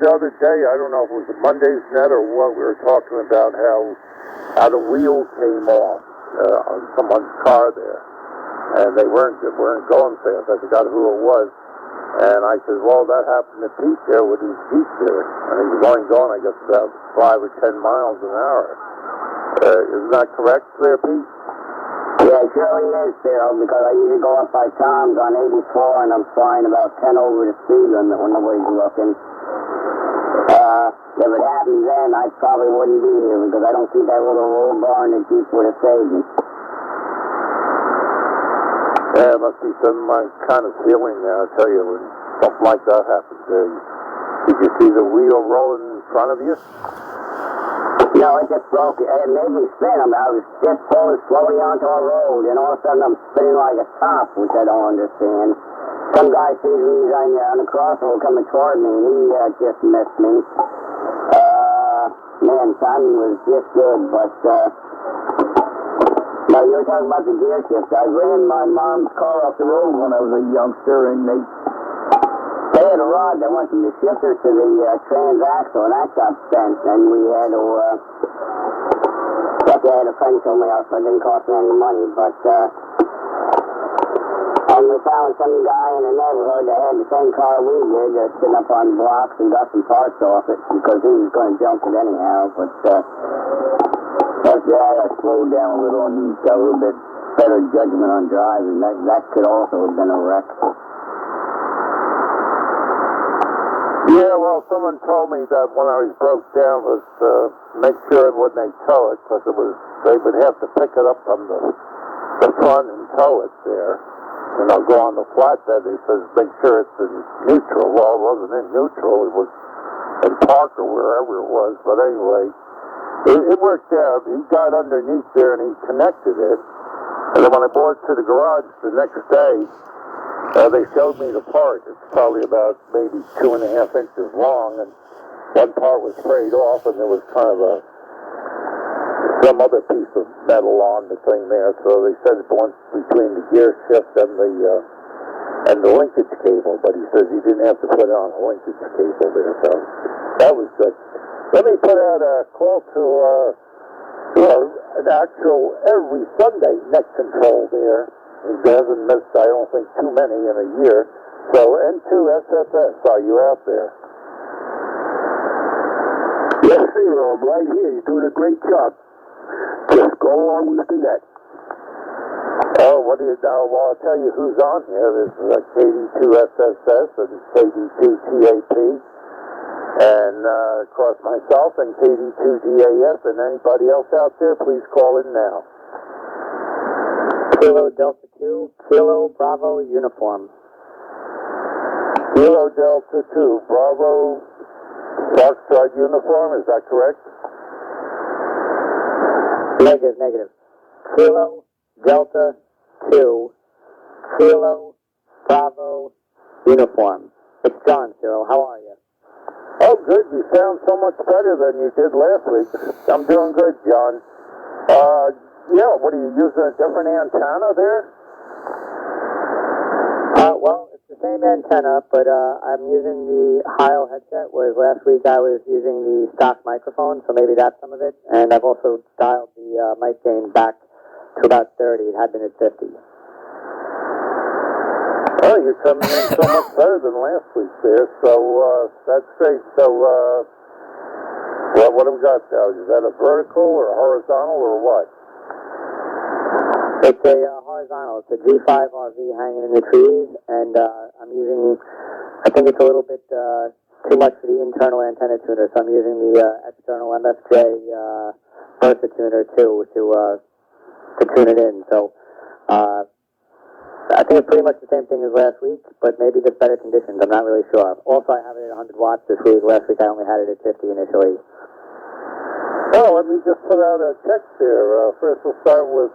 the other day, I don't know if it was a Monday's Net or what, we were talking about how the wheel came off on someone's car there. And they weren't going fast. I forgot who it was. And I said, well, that happened to Pete there with his Jeep there. And he was only going, I guess, about 5 or 10 miles an hour. Isn't that correct there, Pete? Yeah, it surely is, Phil, because I usually go up by Tom's on 84 and I'm flying about 10 over the speed limit when nobody's looking. If it happened then, I probably wouldn't be here because I don't think that little old barn that Jeep would have saved me. Yeah, it must be some kind of feeling there, I tell you, when something like that happens. Did you see the wheel rolling in front of you? No, it just broke. It made me spin. I was just pulling slowly onto a road, and all of a sudden I'm spinning like a top, which I don't understand. Some guy sees me on the crossroad coming toward me, and he just missed me. Man, timing was just good, but now you were talking about the gear shift. I ran my mom's car off the road when I was a youngster, and they had a rod that went from the shifter to the transaxle, and that got bent, and we had to, luckily I had a friend show me out, so it didn't cost me any money, but, and we found some guy in the neighborhood that had the same car we did, sitting up on blocks and got some parts off it, because he was going to junk it anyhow, but, I slowed down a little and got a little bit better judgment on driving. That could also have been a wreck. Yeah, well, someone told me that when I was broke down was make sure when they tow it, because they would have to pick it up from the front and tow it there. And I'll go on the flatbed. They says make sure it's in neutral. Well, it wasn't in neutral. It was in park or wherever it was. But anyway, it worked out. He got underneath there and he connected it. And then when I brought it to the garage the next day, they showed me the part. It's probably about maybe 2.5 inches long, and one part was frayed off, and there was kind of some other piece of metal on the thing there. So they said it went between the gear shift and the linkage cable, but he says he didn't have to put on a linkage cable there. So that was good. Let me put out a call to an actual every Sunday neck control there. He hasn't missed, I don't think, too many in a year. So, N2SFS, are you out there? Yes, sir, I'm right here. You're doing a great job. Just go along with the net. Oh, what do you know? Well, I'll tell you who's on here. There's KD2SSS and KD2TAP. And, of course, myself and KD2DAS, and anybody else out there, please call in now. Kilo Delta 2, Kilo Bravo Uniform. Kilo Delta 2, Bravo Foxtrot Uniform, is that correct? Negative. Kilo Delta 2, Kilo Bravo Uniform. It's John, Cyril. How are you? Oh, good. You sound so much better than you did last week. I'm doing good, John. Yeah, what are you using, a different antenna there? Well, it's the same antenna, but I'm using the Heil headset, whereas last week I was using the stock microphone, so maybe that's some of it. And I've also dialed the mic gain back to about 30. It had been at 50. Oh, you're coming in so much better than last week there, so that's great. So, what have we got now? Is that a vertical or a horizontal or what? It's a horizontal. It's a G5 RV hanging in the trees, and I'm using, I think it's a little bit too much for the internal antenna tuner, so I'm using the external MFJ Versa tuner too to tune it in. So I think it's pretty much the same thing as last week, but maybe just better conditions. I'm not really sure. Also, I have it at 100 watts this week. Last week I only had it at 50 initially. Oh, let me just put out a text here. First we'll start with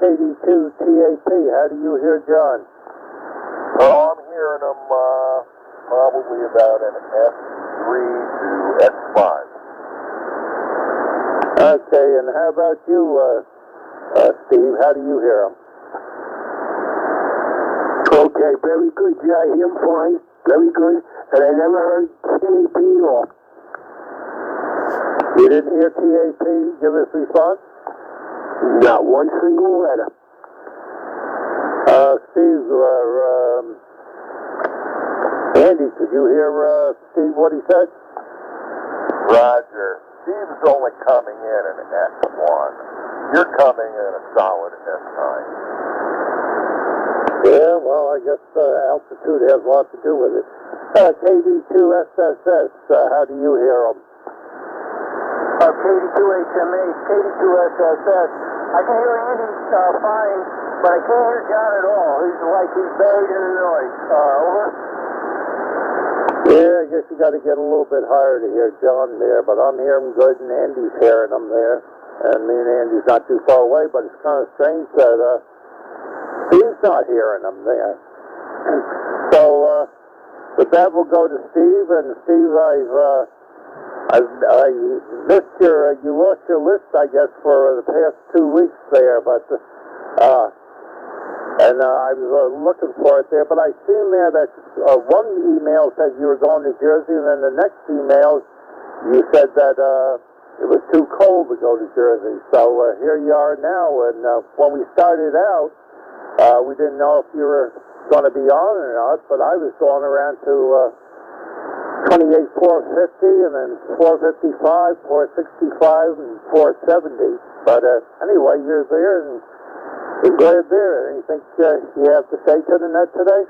KD2TAP. How do you hear John? Well, I'm hearing them probably about an S3 to S5. Okay, and how about you, Steve? How do you hear him? Okay, very good. Yeah, I hear him fine. very good, and I never heard TAP off. You didn't hear TAP give us response? Not one single letter. Steve, Andy, did you hear Steve what he said? Roger. Steve's only coming in an S1. You're coming in a solid S9. Yeah, well, I guess altitude has a lot to do with it. KD2SSS, how do you hear them? KD2HMA, KD2SSS. I can hear Andy fine, but I can't hear John at all. He's like he's buried in the noise. Over. Yeah, I guess you got to get a little bit higher to hear John there, but I'm hearing good, and Andy's hearing them there. And me and Andy's not too far away, but it's kind of strange that Steve's not hearing them there. So, with that, we'll go to Steve, and Steve, I missed you lost your list, I guess, for the past 2 weeks there, but, I was looking for it there, but I seen there that one email said you were going to Jersey, and then the next email you said that it was too cold to go to Jersey. So here you are now, and when we started out, we didn't know if you were going to be on or not, but I was going around to 28 450, and then 455, 465, and 470. But anyway, you're there, and we're glad there. Anything you have to say to the net today?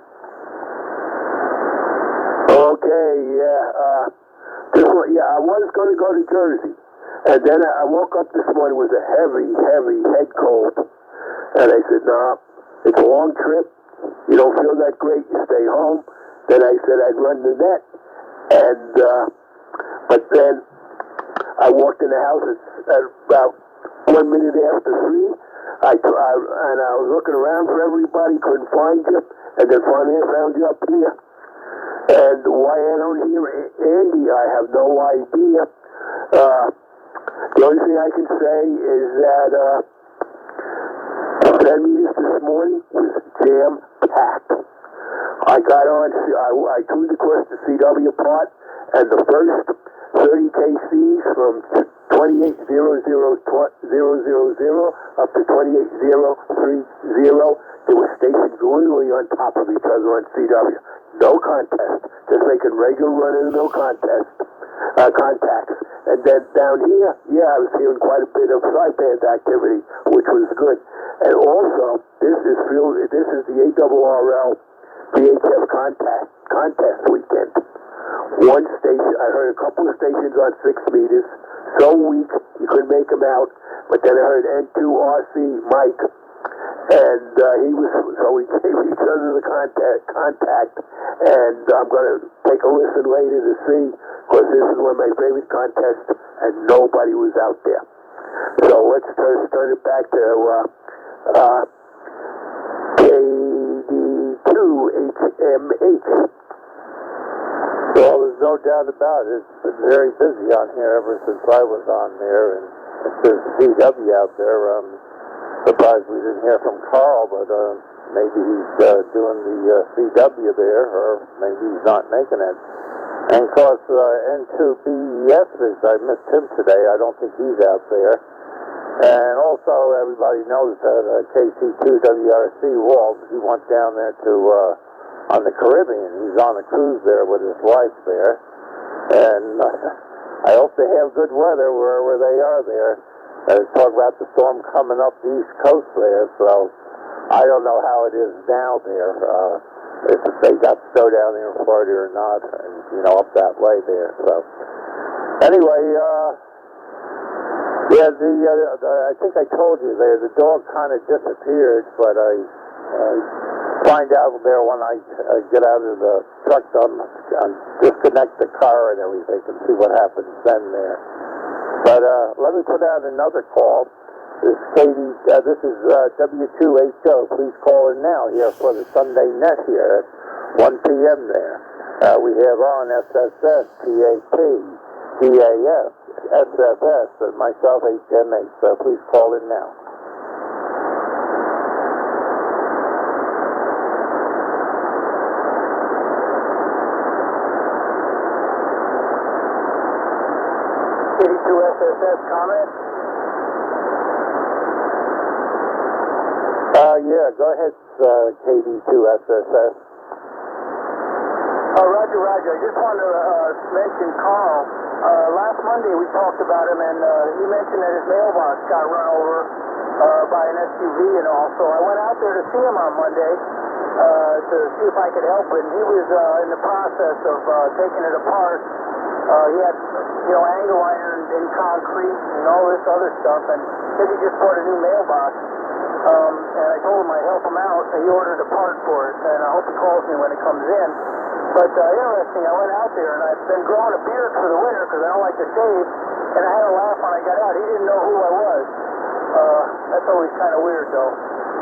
Okay, yeah. I was going to go to Jersey, and then I woke up this morning with a heavy head cold, and I said, "No, it's a long trip. You don't feel that great. You stay home." Then I said I'd run the net, and but then I walked in the house at about 1 minute after 3. I was looking around for everybody, couldn't find you, and then finally I found you up here. And why I don't hear Andy, I have no idea. The only thing I can say is that 10 meters this morning was jam-packed. I got on, I tuned across the CW part, and the first 30 KCs from 2800 up to 28030, they were stationed literally on top of each other on CW. No contest, just making regular run-of-the-mill contacts. And then down here, I was hearing quite a bit of sideband activity, which was good. And also, this is the ARRL VHF contest weekend. One station, I heard a couple of stations on 6 meters, so weak you couldn't make them out. But then I heard N2RC Mike, and we gave each other the contact, and I'm going to take a listen later to see, because this is one of my favorite contests, and nobody was out there. So let's turn it back to KD2HMH. Well, there's no doubt about it. It's been very busy on here ever since I was on there, and there's CW out there. Surprised we didn't hear from Carl, but maybe he's doing the CW there, or maybe he's not making it. And of course, N2BES, I missed him today. I don't think he's out there. And also, everybody knows that KC2WRC Walt, he went down there to on the Caribbean. He's on a cruise there with his wife there, and I hope they have good weather wherever they are there. Talk about the storm coming up the East Coast there, so I don't know how it is now there, if they got snow down there in Florida or not, and, up that way there. So anyway, I think I told you there, the dog kind of disappeared, but I find out there when I get out of the truck, disconnect the car and everything, and see what happens then there. But let me put out another call. This is W2HO. Please call in now here for the Sunday net here at 1 p.m. there. We have on SSS, PAP, DAS, SFS, and myself, HMH. So please call in now. KD2SSS comment? Yeah, go ahead, KD2SSS. Roger. I just wanted to mention Carl. Last Monday we talked about him, and he mentioned that his mailbox got run over by an SUV and all. So I went out there to see him on Monday to see if I could help him. He was in the process of taking it apart. He had, angle iron and concrete and all this other stuff, and said he just bought a new mailbox. And I told him I'd help him out, and he ordered a part for it, and I hope he calls me when it comes in. But interesting, I went out there, and I've been growing a beard for the winter because I don't like to shave, and I had a laugh when I got out. He didn't know who I was. That's always kind of weird, though.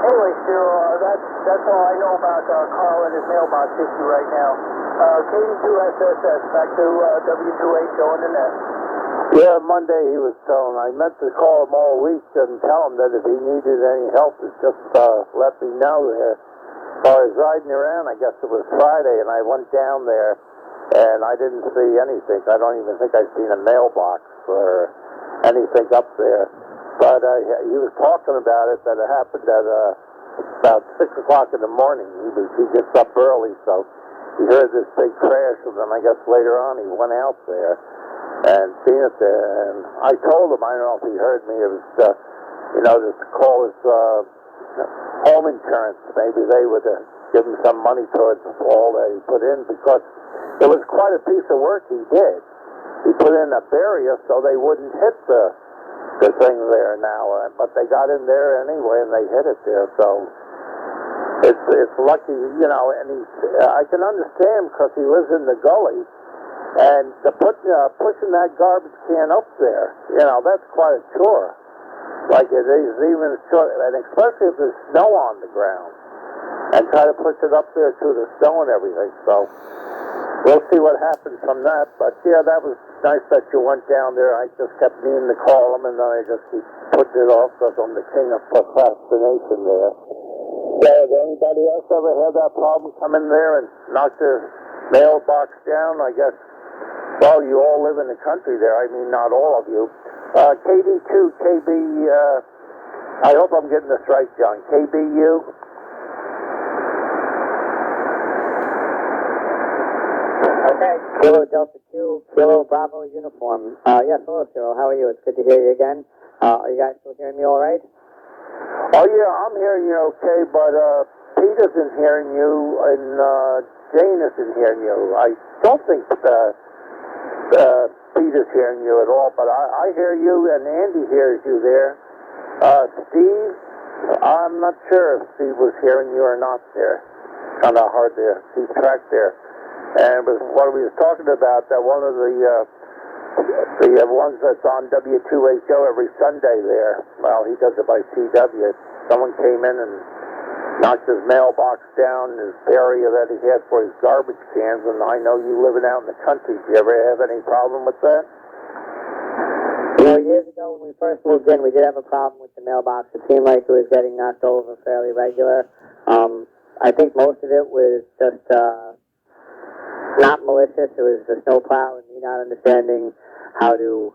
Anyway, Cyril, that's all I know about Carl and his mailbox issue right now. KD2SSS, back to W2HO in the net. Yeah, Monday he was telling, I meant to call him all week and tell him that if he needed any help, just let me know there. So I was riding around, I guess it was Friday, and I went down there, and I didn't see anything. I don't even think I've seen a mailbox or anything up there. But he was talking about it, that it happened at about 6 o'clock in the morning. He gets up early, so he heard this big crash, and then I guess later on he went out there and seen it there. And I told him, I don't know if he heard me, it was, just to call his home insurance. Maybe they would give him some money towards all that he put in, because it was quite a piece of work he did. He put in a barrier so they wouldn't hit the thing there now, but they got in there anyway and they hit it there. So it's lucky, and I can understand because he lives in the gully, and pushing that garbage can up there, that's quite a chore. Like it is even short, and especially if there's snow on the ground, and try to push it up there through the snow and everything. So we'll see what happens from that. But yeah, that was nice that you went down there. I just kept meaning to call him, and then I just keep putting it off because I'm the king of procrastination there. Yeah, has anybody else ever had that problem come in there and knock their mailbox down? I guess, well, you all live in the country there. I mean, not all of you. KD2, KB, I hope I'm getting this right, John. KBU? Okay, Kilo Delta 2, Kilo Bravo uniform. Yes, hello, Cyril. How are you? It's good to hear you again. Are you guys still hearing me all right? Oh, yeah, I'm hearing you okay, but Pete isn't hearing you, and Jane isn't hearing you. I don't think Pete is hearing you at all, but I hear you, and Andy hears you there. Steve, I'm not sure if Steve was hearing you or not there. Kind of hard to keep track there. And what we was talking about, that one of the ones that's on W2HO every Sunday there, well, he does it by CW. Someone came in and knocked his mailbox down, his area that he had for his garbage cans, and I know you living out in the country. Do you ever have any problem with that? Years ago when we first moved in, we did have a problem with the mailbox. It seemed like it was getting knocked over fairly regular. I think most of it was just not malicious. It was the snowplow and me not understanding how to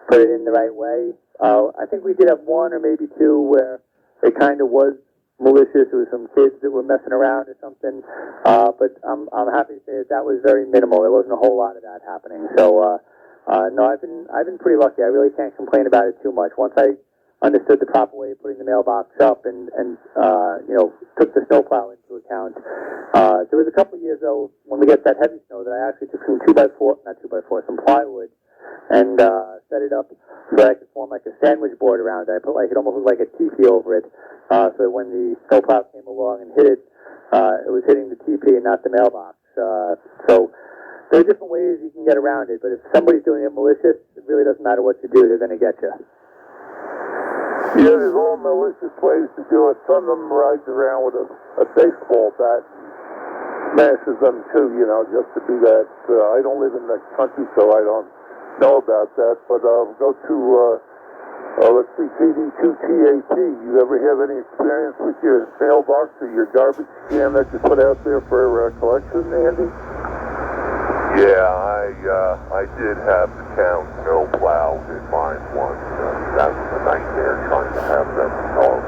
put it in the right way. I think we did have one or maybe two where it kind of was malicious. It was some kids that were messing around or something. But I'm happy to say that was very minimal. There wasn't a whole lot of that happening. So no, I've been pretty lucky. I really can't complain about it too much. Once I understood the proper way of putting the mailbox up and took the snowplow into account. There was a couple of years though when we get that heavy snow that I actually took some some plywood and set it up so that I could form like a sandwich board around it. I put it almost looked like a teepee over it, so that when the snowplow came along and hit it, it was hitting the teepee and not the mailbox. So there are different ways you can get around it, but if somebody's doing it malicious, it really doesn't matter what you do, they're going to get you. Yeah, there's all malicious ways to do it. Some of them rides around with a baseball bat, smashes them too, just to do that. I don't live in the country, so I don't know about that. But go to, let's see, KD2TAP. You ever have any experience with your mailbox or your garbage can that you put out there for collection, Andy? Yeah, I did have to count no plow in mine once. That was a nightmare trying to have them solved.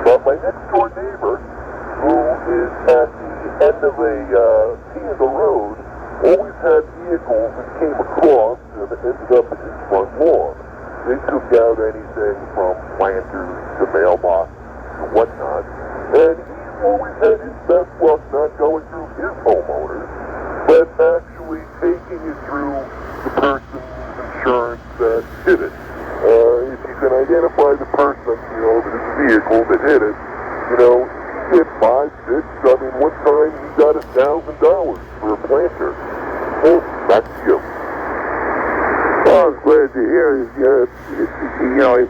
But my next door neighbor, who is at the end of a T in the road, always had vehicles that came across and ended up in his front lawn. They took out anything from planters to mailboxes to whatnot, and he always had his best luck not going through his homeowners, but actually taking it through the person's insurance that did it. If you can identify the person, the vehicle that hit it, he hit 5, 6, I mean, one time he got $1,000 for a planter. Well, back to you. Well, I was glad to hear, if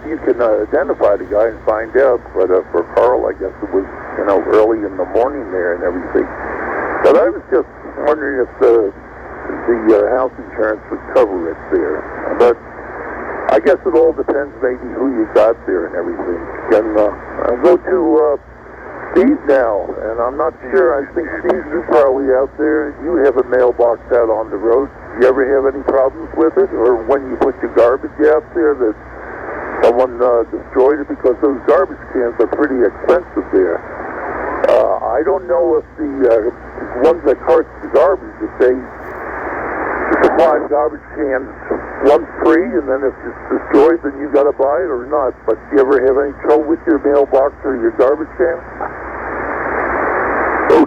you can identify the guy and find out, but for Carl, I guess it was, early in the morning there and everything. But I was just wondering if the house insurance would cover it there. But I guess it all depends maybe who you got there and everything. And I'll go to Steve now, and I'm not sure. I think, Steve, you're probably out there. You have a mailbox out on the road. Do you ever have any problems with it? Or when you put your garbage out there that someone destroyed it? Because those garbage cans are pretty expensive there. I don't know if the ones that cart the garbage, if they supply garbage cans one free, and then if it's destroyed, then you got to buy it or not. But do you ever have any trouble with your mailbox or your garbage can?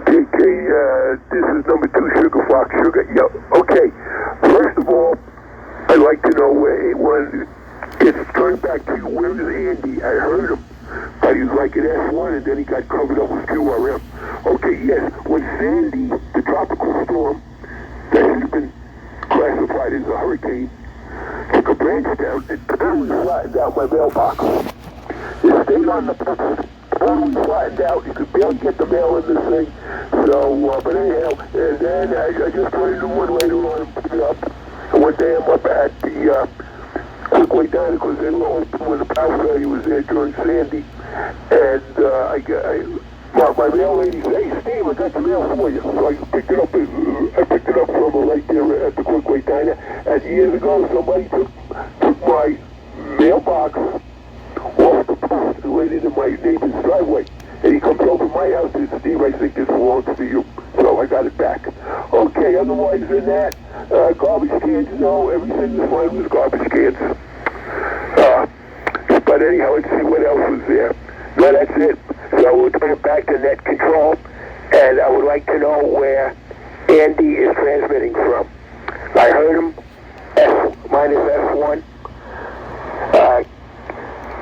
Okay, Kay, this is number 2 Sugar Fox Sugar. Yeah, okay. First of all, I'd like to know when it's turned back to you, where is Andy? I heard him. But he was like an S1 and then he got covered up with QRM. Okay, yes, when Sandy, the tropical storm, that should have been classified as a hurricane, took a branch down and totally flattened out my mailbox. It stayed on the purpose, totally flattened out. You could barely get the mail in this thing. So, but anyhow, and then I just put a new one later on and put it up. And one day I'm up at the Quickway Diner because they were open when the power failure was there during Sandy. And my mail lady said, "Hey, Steve, I got the mail for you." So I picked it up from her right there at the Quickway Diner. And years ago, somebody took my mailbox off the post and laid it in my neighbor's driveway. And he comes over to my house and says, "Steve, I think this belongs to you." So I got it back. Okay, otherwise than that, garbage cans, everything is fine with garbage cans. But anyhow, let's see what else was there. No, that's it. So we'll turn it back to net control, and I would like to know where Andy is transmitting from. I heard him, S-1.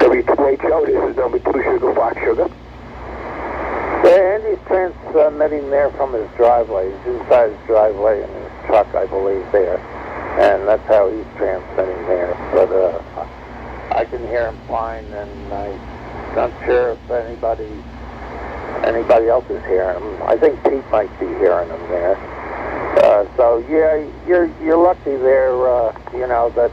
WTHO, this is number 2 Sugar Fox Sugar. Yeah, Andy's transmitting there from his driveway. He's inside his driveway in his truck, I believe, there. And that's how he's transmitting there. But I can hear him fine, and I'm not sure if anybody else is hearing him. I think Pete might be hearing him there. So yeah, you're lucky there. That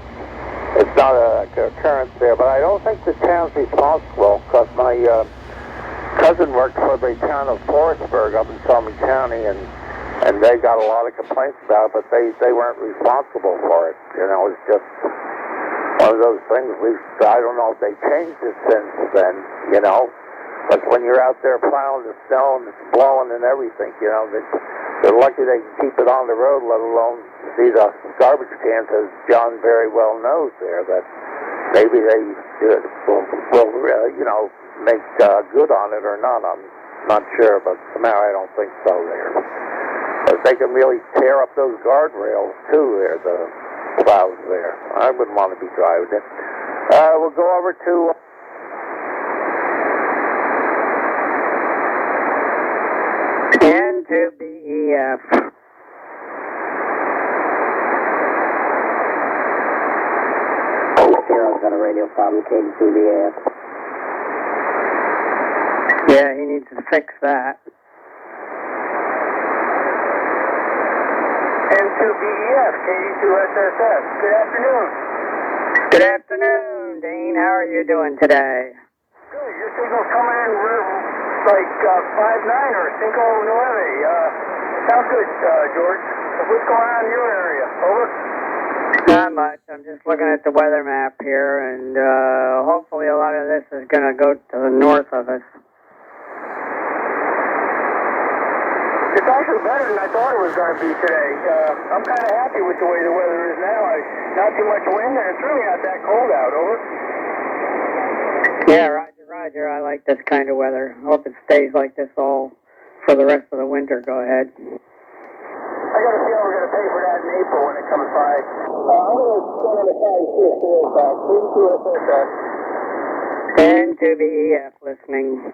it's not an occurrence there. But I don't think the town's responsible because my cousin worked for the town of Forestburg up in Summit County, and they got a lot of complaints about it, but they weren't responsible for it. It's just one of those things. I don't know if they changed it since then, but when you're out there plowing the snow and it's blowing and everything, they're lucky they can keep it on the road, let alone see the garbage cans, as John very well knows there, that maybe they will make good on it or not. I'm not sure, but somehow I don't think so there. But they can really tear up those guardrails too there, the plows there. I wouldn't want to be driving it. We'll go over to N2BEF. Hero's got a radio problem, K2BEF. Yeah, he needs to fix that. N2BEF, KD2SSS. Good afternoon. Good afternoon, Dean. How are you doing today? Good. Your signal's coming in like 5-9 or 5-9. Sounds good, George. What's going on in your area? Over. Not much. I'm just looking at the weather map here, and hopefully a lot of this is going to go to the north of us. It's actually better than I thought it was going to be today. I'm kind of happy with the way the weather is now. Not too much wind, and it's really not that cold out. Over. Yeah, roger, roger. I like this kind of weather. Hope it stays like this all for the rest of the winter. Go ahead. I got a feeling we're going to pay for that in April when it comes by. I'm going to go on the side and see if there is back. Please do it for that. And to the EF listening.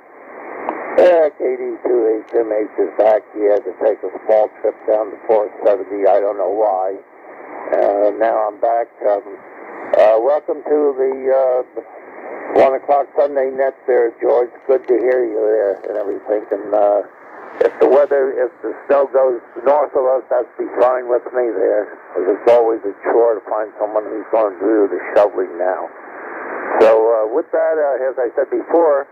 KD2HMH is back. He had to take a small trip down to 470. I don't know why. Now I'm back. Welcome to the 1 o'clock Sunday net there, George. Good to hear you there and everything. And if the snow goes north of us, that'd be fine with me there. Because it's always a chore to find someone who's going to do the shoveling now. So with that, as I said before,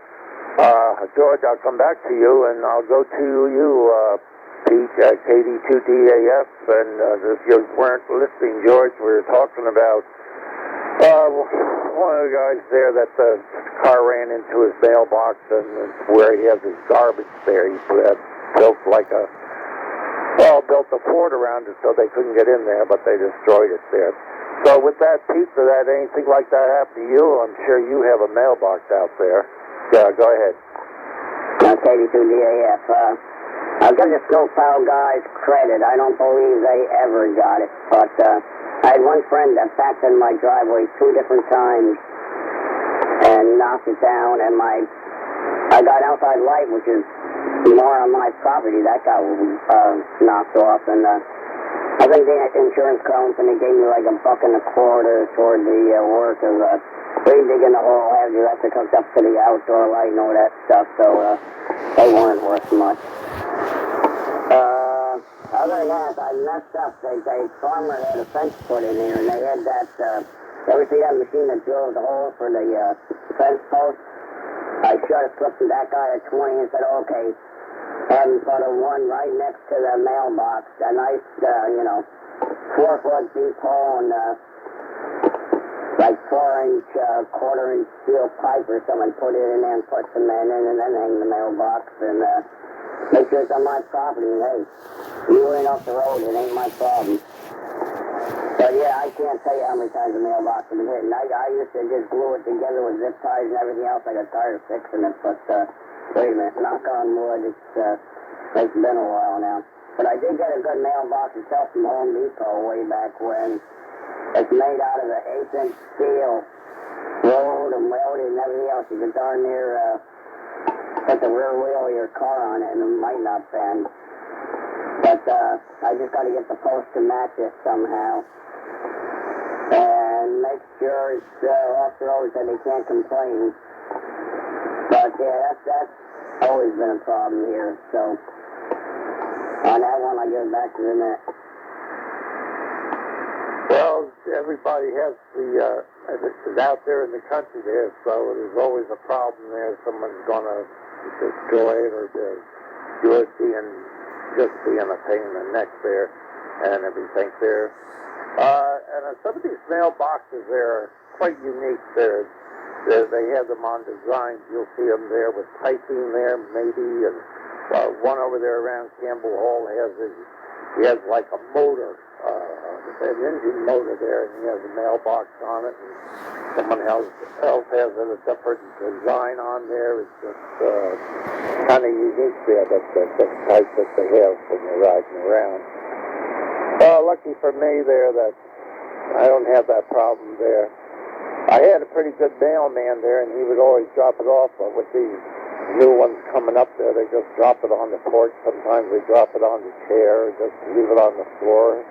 George, I'll come back to you, and I'll go to you, Pete, KD2DAF, and if you weren't listening, George, we were talking about one of the guys there that the car ran into his mailbox, and where he has his garbage there. He built a fort around it so they couldn't get in there, but they destroyed it there. So with that, Pete, for that, anything like that happen to you, I'm sure you have a mailbox out there. Yeah, go ahead. KD2DAF. I'll give the snowplow guys credit. I don't believe they ever got it. But I had one friend that backed in my driveway 2 different times and knocked it down. And I got outside light, which is more on my property. That got knocked off. And I think the insurance company gave me like $1.25 toward the work of digging the hole after you have to hook up to the outdoor light and all that stuff, so they weren't worth much. Other than that, I messed up. The farmer had a fence put in here, and they had that, you ever see that machine that drills the hole for the fence post? I should have flipped that guy at 20 and said, okay, have him put one right next to the mailbox, a nice, 4-foot deep hole, and like 4-inch, quarter-inch steel pipe or something, put it in there and put cement in, and then hang the mailbox, and make sure it's on my property, and hey, you ain't off the road, it ain't my problem. But yeah, I can't tell you how many times the mailbox has been hit, and I used to just glue it together with zip ties and everything else. I got tired of fixing it, but wait a minute, knock on wood, it's been a while now. But I did get a good mailbox itself from Home Depot way back when. It's made out of an 1/8-inch steel, rolled and welded and everything else. You could darn near put the rear wheel of your car on it and it might not bend. But I just got to get the post to match it somehow. And make sure it's off the road so they can't complain. But yeah, that's always been a problem here. So on that one, I give it back to the net. Well, everybody has is out there in the country there, so there's always a problem there. Someone's going to destroy it or do it just being a pain in the neck there and everything there. And some of these mailboxes there are quite unique there. They have them on designs. You'll see them there with piping there, maybe, and one over there around Campbell Hall has like a motor, an engine motor there, and he has a mailbox on it, and someone else has a different design on there. It's just kind of unique there, the type that they have when you're riding around. Lucky for me there that I don't have that problem there. I had a pretty good mailman there, and he would always drop it off, but with these new ones coming up there, they just drop it on the porch. Sometimes they drop it on the chair, or just leave it on the floor.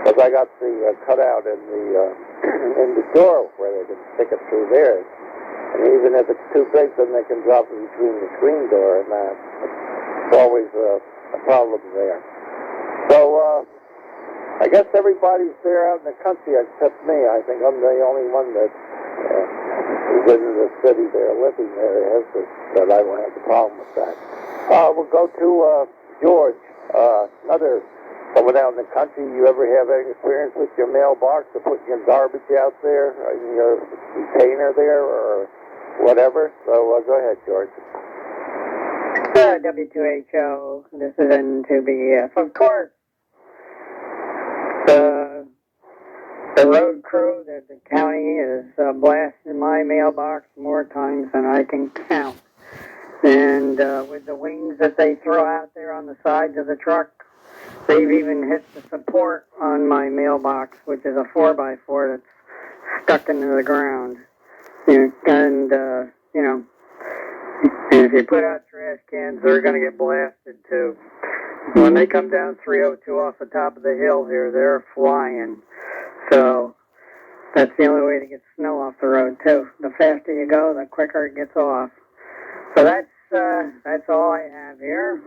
Because I got the cutout in the door where they can stick it through there. And even if it's too big, then they can drop it between the screen door and that. It's always a problem there. So, I guess everybody's there out in the country except me. I think I'm the only one that is in the city there, living there, that I won't have the problem with that. We'll go to George, another Someone out in the country, you ever have any experience with your mailbox or putting your garbage out there in your container there or whatever? So go ahead, George. W2HO, this is N2BEF. Of course, the road crew, the county has blasted my mailbox more times than I can count. And with the wings that they throw out there on the sides of the truck, they've even hit the support on my mailbox, which is a 4x4 that's stuck into the ground. And, you know, if you put out trash cans, they're going to get blasted too. When they come down 302 off the top of the hill here, they're flying. So that's the only way to get snow off the road too. The faster you go, the quicker it gets off. So that's all I have here.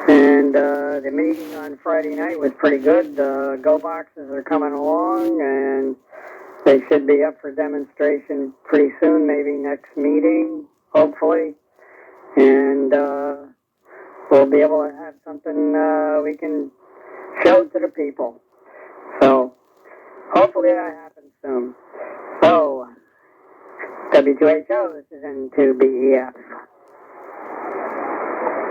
And the meeting on Friday night was pretty good. The Go Boxes are coming along, and they should be up for demonstration pretty soon, maybe next meeting, hopefully. And we'll be able to have something we can show to the people. So hopefully that happens soon. So, W2HO, this is N2BEF.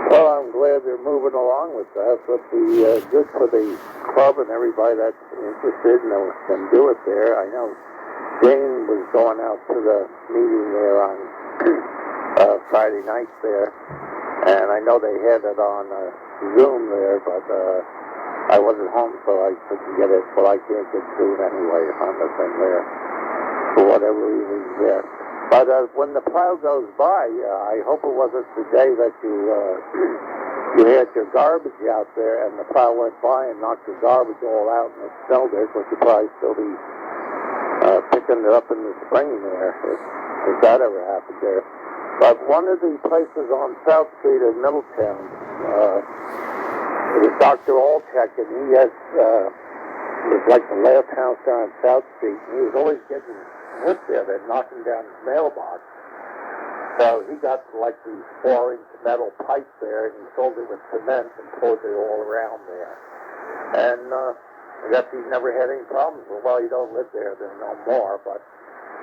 Well, I'm glad they're moving along with that. That'll be good for the club and everybody that's interested and can do it there. I know Jane was going out to the meeting there on Friday night there, and I know they had it on Zoom there, but I wasn't home, so I couldn't get it. Well, I can't get through it anyway on the thing there for whatever reason there. But when the plow goes by, I hope it wasn't the day that you had your garbage out there and the plow went by and knocked your garbage all out in the snow there, because you'll probably still be picking it up in the spring there, if that ever happened there. But one of the places on South Street in Middletown, it was Dr. Allcheck, and he has, it was like the last house down on South Street, and he was always getting hit there. They're knocking down his mailbox. So he got like these 4-inch metal pipes there, and he filled it with cement and poured it all around there. And I guess he's never had any problems. Well, you don't live there no more, but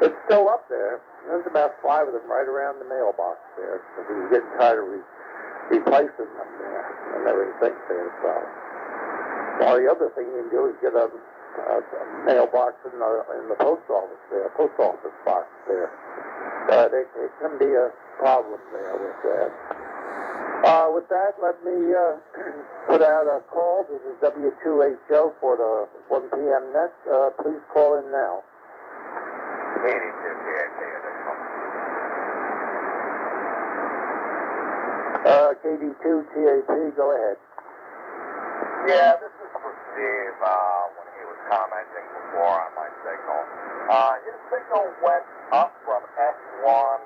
it's still up there. There's about 5 of them right around the mailbox there, because he was getting tired of replacing them there and everything there. So, well, the other thing you can do is get a mailbox in the post office there, post office box there. But it can be a problem there with that. With that, let me put out a call. This is W2HO for the 1 p.m. net. Please call in now. KD2TAP, go ahead. Yeah, this is for Steve when he was commenting before on my signal. His signal went up from S1,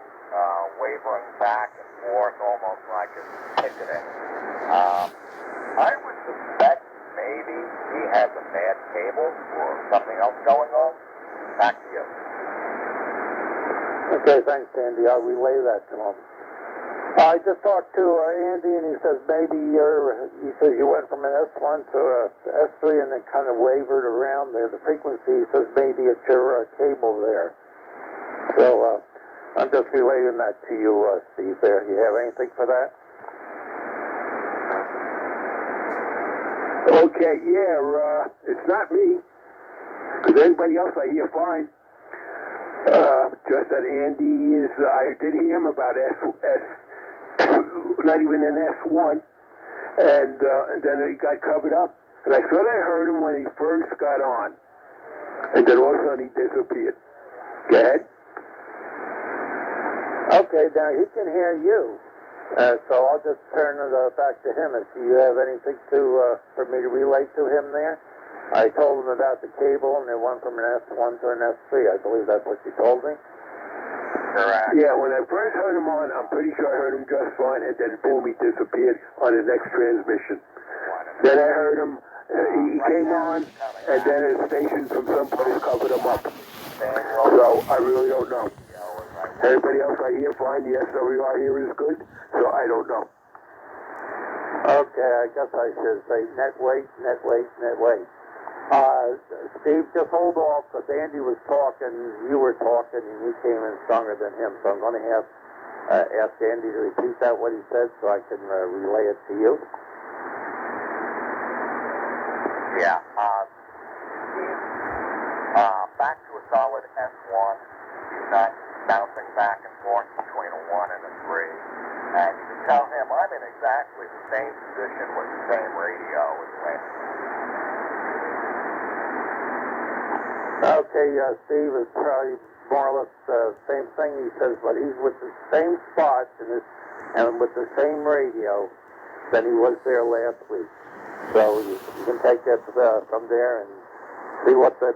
wavering back and forth, almost like it's picketing. I would suspect maybe he has a bad cable or something else going on. Back to you. Okay, thanks, Andy. I'll relay that to him. I just talked to Andy, and he says maybe you went from an S1 to a S3 and then kind of wavered around there. The frequency, he says maybe it's your cable there. So I'm just relaying that to you, Steve, there. You have anything for that? Okay, yeah, it's not me. Because everybody else I hear fine. Just that Andy is, I did hear him about not even an S1, and then he got covered up. And I thought I heard him when he first got on, and then all of a sudden he disappeared. Go ahead. Okay, now he can hear you, so I'll just turn it back to him. Do you have anything for me to relay to him there? I told him about the cable, and it went from an S1 to an S3. I believe that's what you told me. Correct. Yeah, when I first heard him on, I'm pretty sure I heard him just fine, and then boom, he disappeared on the next transmission. Then I heard him, he came on, and then his station from someplace covered him up. So I really don't know. Everybody else I hear fine, the SWR here is good, so I don't know. Okay, I guess I should say net weight. Steve, just hold off, because Andy was talking, you were talking, and you came in stronger than him, so I'm going to have ask Andy to repeat that, what he said, so I can relay it to you. Yeah, back to a solid S1. He's not bouncing back and forth between a 1 and a 3. And you can tell him I'm in exactly the same position with the same radio as Lance. Okay, Steve, is probably more or less the same thing he says, but he's with the same spot and with the same radio that he was there last week. So you can take that from there and see what the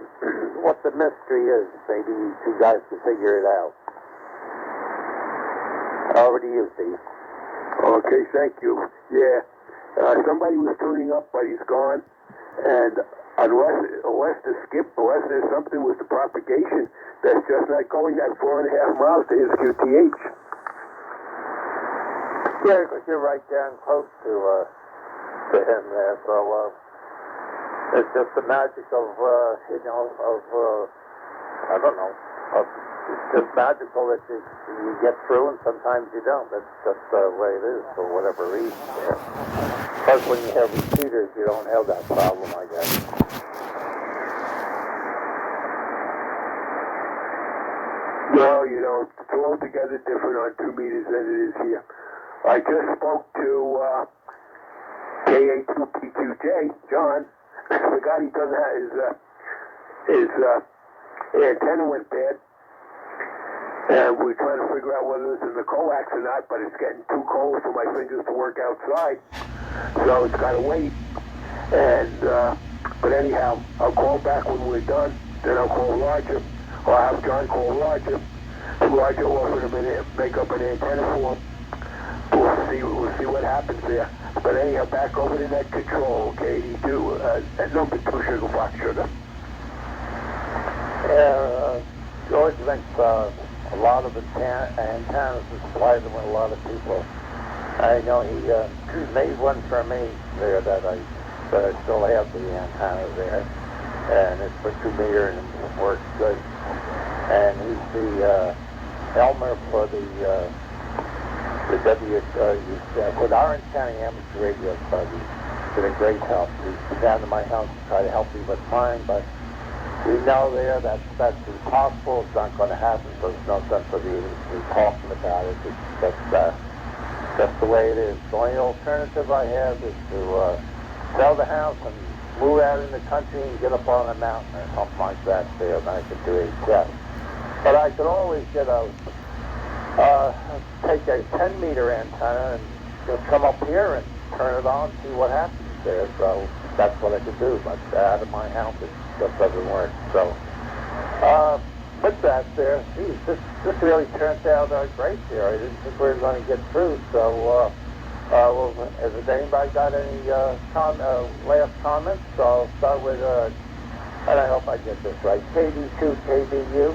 mystery is. Maybe you two guys can figure it out. Over to you, Steve. Okay, thank you. Yeah, somebody was tuning up, but he's gone. And unless there's something with the propagation that's just not going that 4.5 miles to his QTH. Yeah, because you're right down close to him there, so it's just the magic of I don't know, it's just magical that you get through and sometimes you don't. That's just the way it is for whatever reason there. Plus when you have repeaters, you don't have that problem, I guess. No, you know, it's altogether different on 2 meters than it is here. I just spoke to KA2PQJ, John. The guy he doesn't have his antenna went bad. And we're trying to figure out whether it's in the coax or not, but it's getting too cold for my fingers to work outside. So it's got to wait. And, but anyhow, I'll call back when we're done. Then I'll call Roger. Or I'll have John call Roger. Roger offered him make up an antenna for him. We'll see what happens there. But anyhow, back over to net control, KD2, at number 2 Sugar Fox Sugar. Yeah, George makes a lot of antennas and supplies them with a lot of people. I know he made one for me there that I still have the antenna there, and it's for 2 meter and it works good. And he's the Elmer for the with our antenna amateur radio club. He's been a great help. He's down to my house to try to help me with mine, but we know there that's impossible. It's not going to happen, so there's no sense of even talking about it. It's just the way it is. The only alternative I have is to sell the house and move out in the country and get up on a mountain or something like that there, and I could do it. Yeah. But I could always get take a 10-meter antenna and just come up here and turn it on, see what happens there. So that's what I could do. But out of my house, it just doesn't work. So with that there, geez, this really turned out great here. I didn't think we were going to get through. So has anybody got any last comments? So I'll start with, and I hope I get this right, KD2 KBU.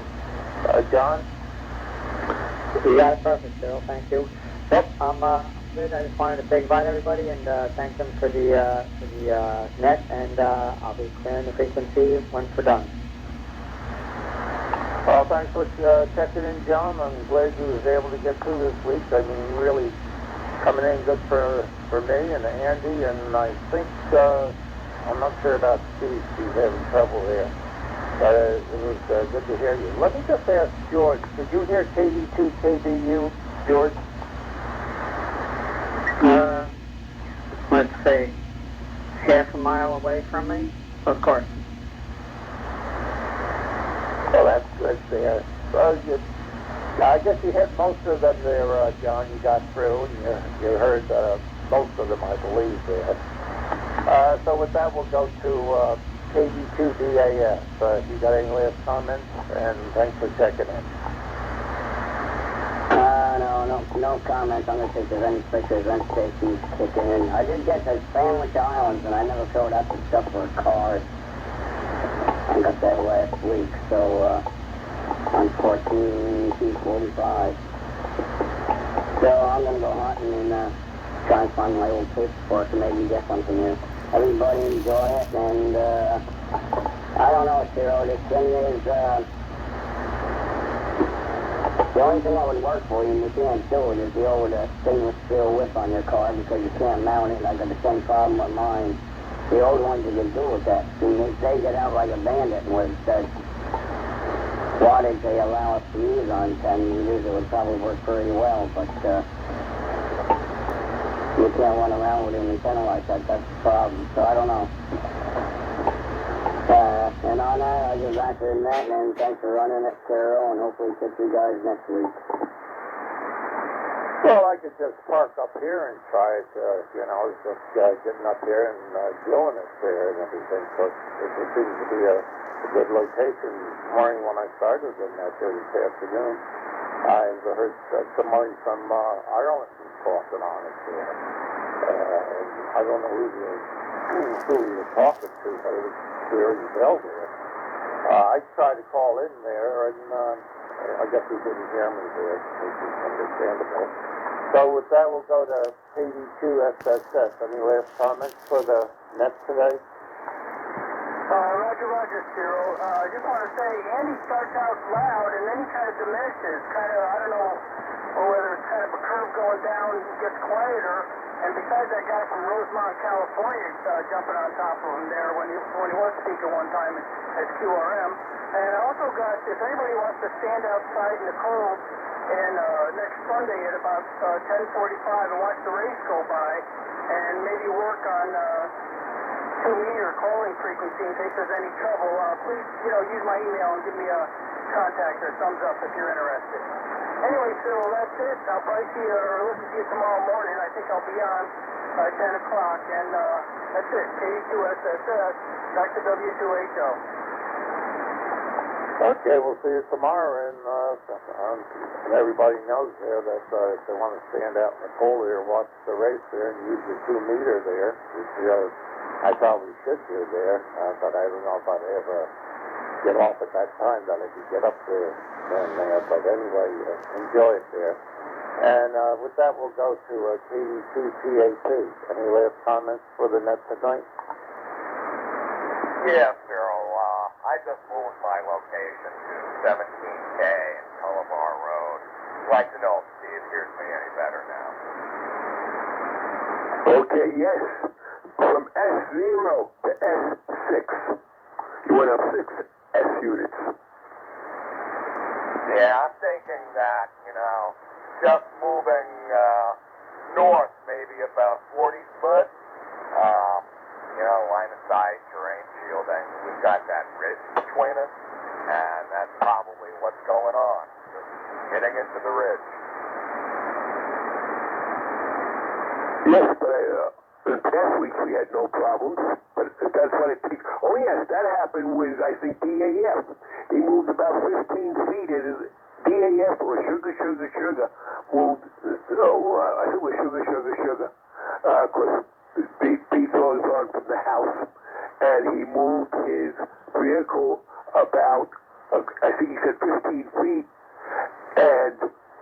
John? You got it perfect, Bill. Thank you. Yep, I'm good. I just wanted to say goodbye to everybody and thank them for the net, and I'll be clearing the frequency once we're done. Well, thanks for checking in, John. I'm glad you was able to get through this week. I mean, really coming in good for me and Andy, and I think, I'm not sure about Steve. He's having trouble there. But it was good to hear you. Let me just ask George, did you hear KD2 KBU, George? Let's see, half a mile away from me? Of course. Well, that's good there. Well, I guess you hit most of them there, John. You got through, and you heard most of them, I believe, there. So with that, we'll go to KD2DAS. If you got any last comments, and thanks for checking in. No comments. I'm going to see if there's any pictures, any stations kicking in. I did get the Sandwich Islands, and I never filled out the stuff for a card. I got that last week, so on 14-245. So I'm going to go hunting and try and find my old paperwork and maybe get something here. Everybody enjoy it, and I don't know, Cyril, this thing is, the only thing that would work for you, and you can't do it, is the old stainless steel whip on your car because you can't mount it. I got the same problem with mine. The old ones you can do with that. See, they get out like a bandit with that wattage they allow us to use on 10 meters. It would probably work pretty well, but you can't run around with an antenna like that. That's the problem. So I don't know. And on that, I'll get back to the net, and thanks for running it, Carol, and hopefully catch you guys next week. Well, I could just park up here and try it, just getting up here and doing it there and everything. So it seems to be a good location. This morning when I started in that this afternoon, I heard somebody from Ireland was talking on it there. And I don't know who he was talking to, but it was very well there. I tried to call in there, and I guess he didn't hear me there, which is understandable. So with that, we'll go to KD2SSS. Any last comments for the net today? Roger, Cyril. I just want to say, Andy starts out loud, and then he kind of diminishes. I don't know whether it's kind of a curve going down, gets quieter. And besides that guy from Rosemont, California, jumping on top of him there when he was speaking one time as QRM. And I also got, if anybody wants to stand outside in the cold and next Sunday at about 10:45 and watch the race go by, and maybe work on 2-meter calling frequency in case there's any trouble, please, use my email and give me a contact or thumbs up if you're interested. Anyway, Cyril, that's it. I'll probably see you or listen to you tomorrow morning. I think I'll be on 10 o'clock, and that's it. KD2SSS, back to W2HO. Okay, we'll see you tomorrow, and everybody knows there that if they want to stand out in the cold here, watch the race there, and use the 2-meter there, which I probably should do there, but I don't know if I'd ever get off at that time that I could get up there and there. But anyway, enjoy it there. And with that, we'll go to KD2TAP. Any last comments for the net tonight? Yeah, Cyril. I just moved my location to 17K in Cullivar Road. I'd like to know if Steve hears me any better now. Okay, yes. From S0 to S6. You went up 6 S units. Yeah, I'm thinking that, just moving north maybe about 40 foot, line of sight, terrain shielding. We've got that ridge between us, and that's probably what's going on. Just hitting into the ridge. Yes, but last week we had no problems, but that's what it takes. Oh yes, that happened with, I think, DAF. He moved about 15 feet, and DAF, or sugar, moved, I think it was sugar, because Pete throws on from the house, and he moved his vehicle about, I think he said 15 feet, and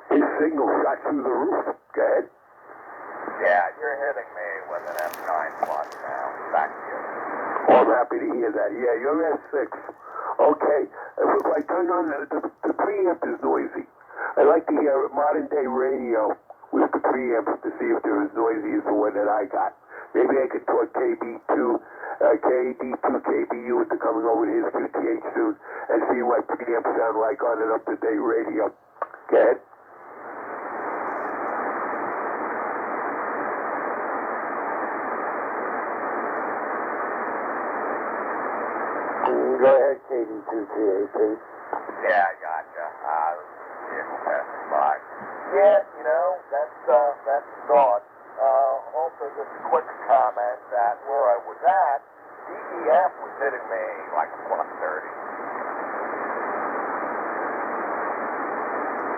his signal shot through the roof. Go ahead. Yeah, you're hitting me with an F9 plus now. Back to you. Oh, I'm happy to hear that. Yeah, you're S6. Okay. If I turn on the preamp is noisy. I like to hear modern day radio with the preamp to see if they're as noisy as the one that I got. Maybe I could talk KD2, KBU into coming over to his QTH soon and see what preamps sound like on an up-to-date radio. Go ahead. Go ahead, KD2TAP. Yeah, I gotcha. Vehicle passing by. Yeah, that's the thought. Also, just a quick comment that where I was at, DEF was hitting me like a plus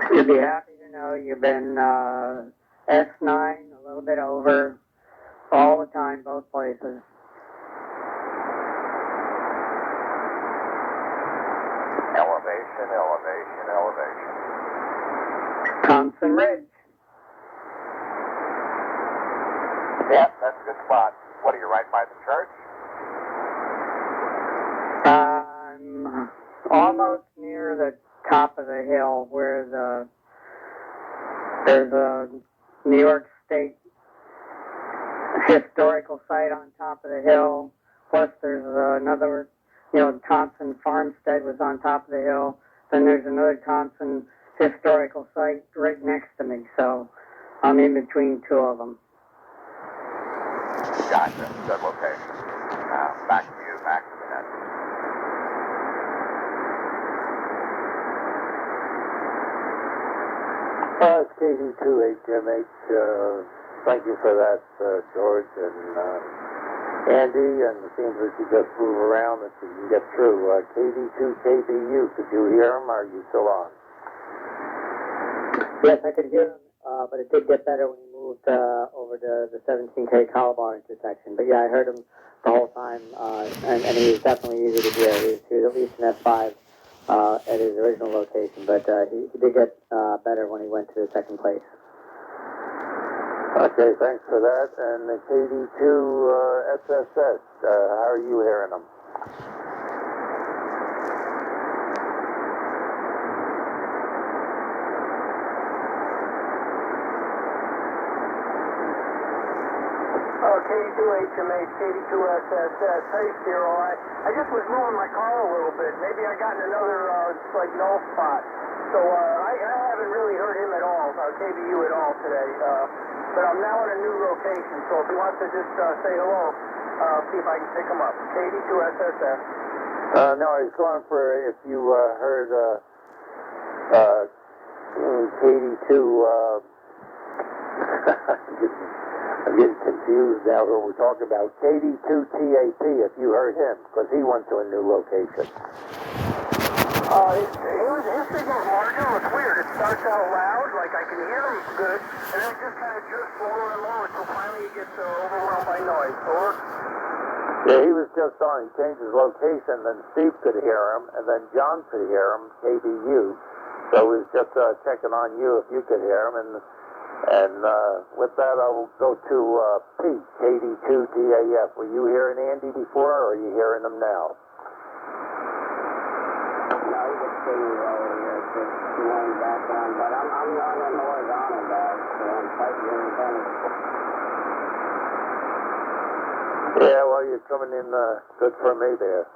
30. You'd be happy to know you've been S9, a little bit over, all the time, both places. Elevation. Thompson Ridge. Yeah, that's a good spot. What, are you right by the church? I'm almost near the top of the hill where there's a New York State historical site on top of the hill. Plus there's another, Thompson Farmstead was on top of the hill. Then there's another Thompson historical site right next to me. So I'm in between two of them. Gotcha. Good location. Back to you, back to the net. It's KD2HMH. Thank you for that, George and Andy. And it seems that you just move around that you can get through. KD2KBU, could you hear him? Are you still on? Yes, I could hear him, but it did get better when he moved over to the 17K Calabar intersection. But yeah, I heard him the whole time, and he was definitely easy to hear. He was at least an F5 at his original location, but he did get better when he went to the second place. Okay, thanks for that. And the KD2 SSS, how are you hearing them? KD2HMH, KD2SSS. Hey, Cyril, I just was moving my car a little bit. Maybe I got in another, null spot. So, I haven't really heard him at all, KBU at all today. But I'm now in a new location, so if he wants to just say hello, see if I can pick him up. KD2SSS. No, I was going for if you heard KD2, I'm getting confused now when we're talking about KD2TAP, if you heard him, because he went to a new location. His signal's marginal. It's weird. It starts out loud, like I can hear him good, and then it just kind of jerks lower and lower until finally he gets overwhelmed by noise. Over. Yeah, he was just on. He changed his location, then Steve could hear him, and then John could hear him, KBU. So he was just checking on you if you could hear him, and with that, I will go to Pete, KD2DAF. Were you hearing Andy before, or are you hearing him now? No, he gets pretty low here. It's just one background, but I'm running horizontal, guys, so I'm fighting your antennas. Yeah, well, you're coming in good for me there.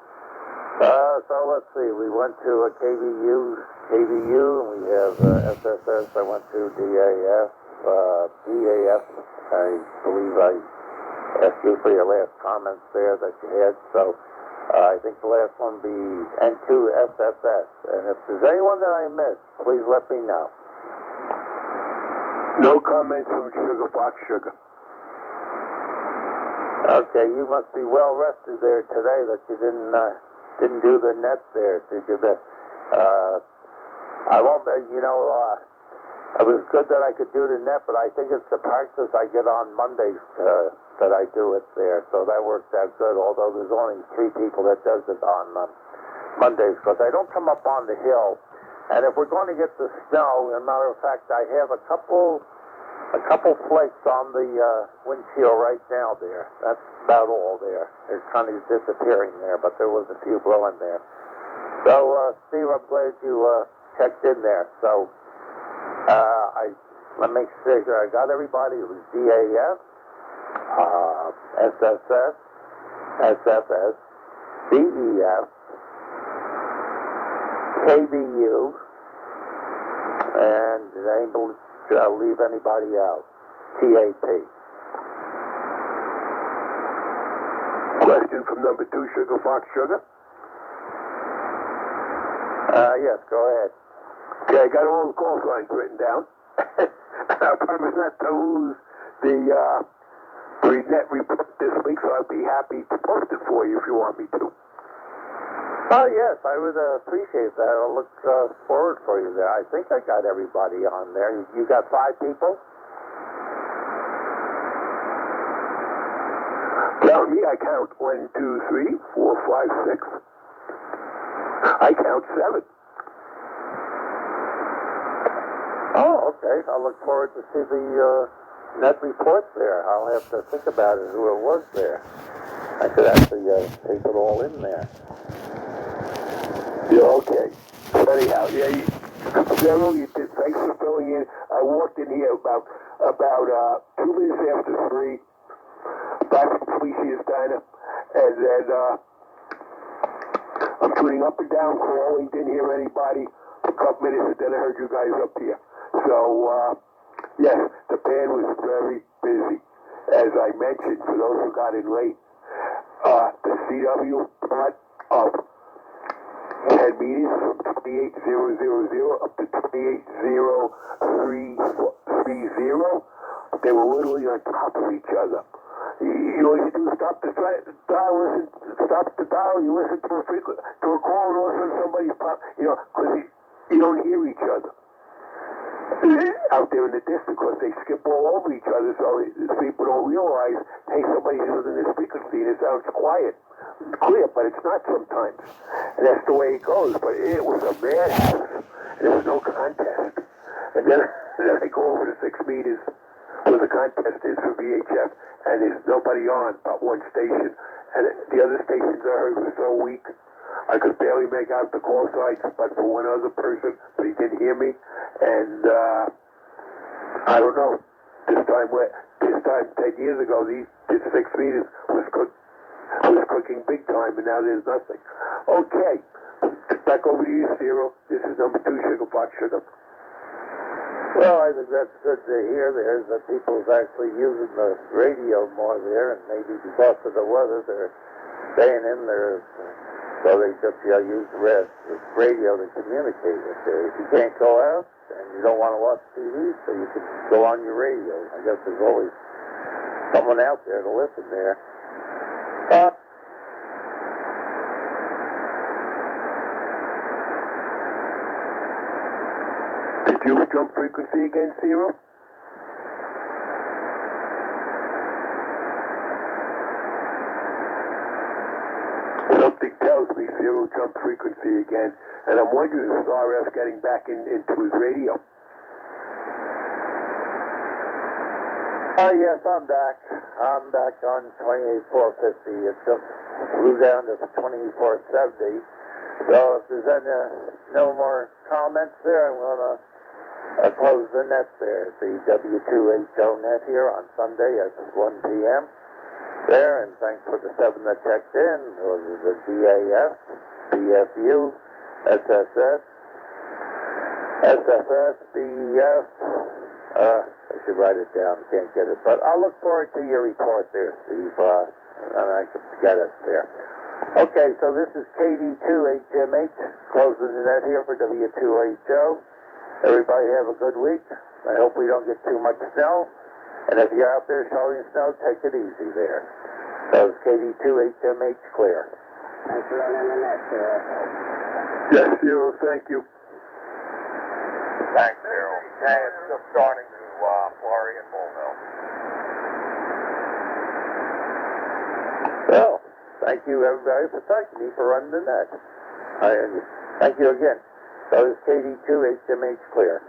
So let's see. We went to a KBU, and we have SSS. I went to DAF. DAF, I believe I asked you for your last comments there that you had, so I think the last one be N2 SSS. And if there's anyone that I missed, please let me know. No comments from Sugar Fox Sugar. Okay, you must be well rested there today that you didn't do the net there, did you? I won't, it was good that I could do the net, but I think it's the practice I get on Mondays that I do it there. So that worked out good, although there's only 3 people that does it on Mondays, because I don't come up on the hill. And if we're going to get the snow, as a matter of fact, I have a couple flakes on the windshield right now there. That's about all there. They're kind of disappearing there, but there was a few blowing there. So, Steve, I'm glad you checked in there. So, let me make sure I got everybody. It was DAF, SSS, SFS, DEF, KBU, and should I leave anybody out? TAP. Question from number 2, Sugar Fox Sugar. Yes, go ahead. Okay, I got all the call signs written down. I promise not to lose the net report this week, so I'll be happy to post it for you if you want me to. Oh, yes, I would appreciate that. I'll look forward for you there. I think I got everybody on there. You got 5 people? Down me, I count 1, 2, 3, 4, 5, 6. I count 7. Oh, okay. I'll look forward to see the net report there. I'll have to think about it, who it was there. I could actually tape it all in there. Yeah, okay. Anyhow, yeah, General, you did. Thanks for filling in. I walked in here about 2 minutes after 3, back from Felicia's Diner, and then I'm shooting up and down, calling, didn't hear anybody for a couple minutes, and then I heard you guys up here. So, yes, the band was very busy. As I mentioned, for those who got in late, the CW part of 10 meters from 28000 up to 28030. They were literally on top of each other. You know what you do? Stop the dial, you listen to a call, and all of a sudden somebody's pop, because you don't hear each other out there in the distance, because they skip all over each other, so people don't realize, hey, somebody's using this frequency and it sounds quiet. It's clear, but it's not sometimes. And that's the way it goes. But it was a madhouse. There was no contest. And then I go over to 6 meters where the contest is for VHF, and there's nobody on but one station. And the other stations I heard were so weak, I could barely make out the call signs, but for one other person, but he didn't hear me. And I don't know. This time 10 years ago, this 6 meters was cooking big time, and now there's nothing. Okay, back over to you, Cyril. This is number 2, Sugar Fox Sugar. Well, I think that's good to hear there, that people's actually using the radio more there, and maybe because of the weather, they're staying in there, so they just use the radio to communicate with there. If you can't go out, and you don't want to watch TV, so you can go on your radio. I guess there's always someone out there to listen there. Did you jump frequency again, Cyril? Something tells me Cyril jumped frequency again, and I'm wondering if RF getting back into his radio. Yes, I'm back. I'm back on 28450. It just flew down to 2470. So if there's no more comments there, I'm going to close the net there. The W2HO net here on Sunday at 1 p.m. there, and thanks for the 7 that checked in. Those are the DAF, BFU, SSS, SFS, BEF. I should write it down, can't get it. But I'll look forward to your report there, Steve, and I can get it there. Okay, so this is KD2HMH, closing the net here for W2HO. Everybody have a good week. I hope we don't get too much snow. And if you're out there shoveling snow, take it easy there. So it's KD2HMH clear. Thanks for running the net, Cyril. Yes, Cyril, thank you. Thanks, Cyril. Hey, it's just starting to flurry and Bullville. Well, thank you everybody for thanking me for running the net. Thank you again. So it's KD2HMH clear.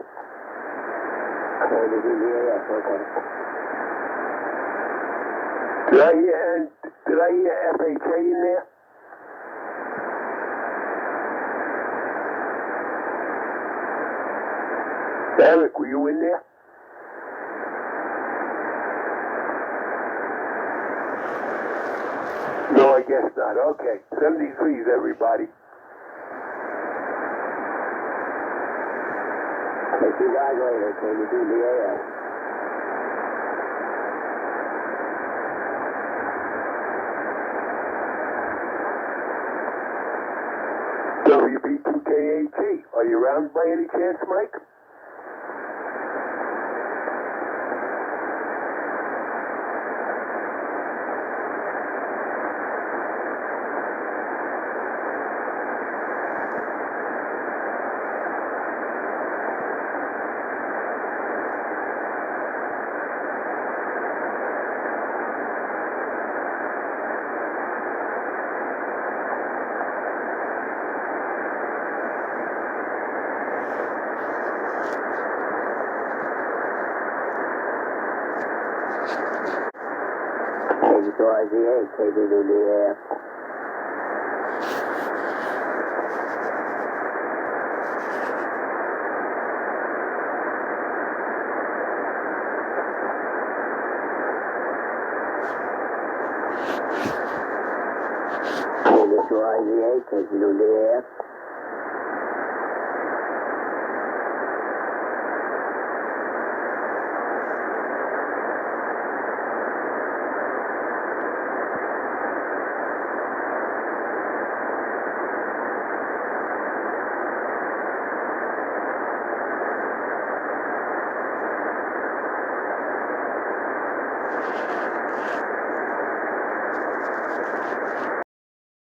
Did I hear FHA in there? Eric, were you in there? No, I guess not. Okay. 73s, everybody. Take you guys later, KD2DAF. WB2KAT. Are you around by any chance, Mike? RZA, KDDF. This is RZA, KDDF.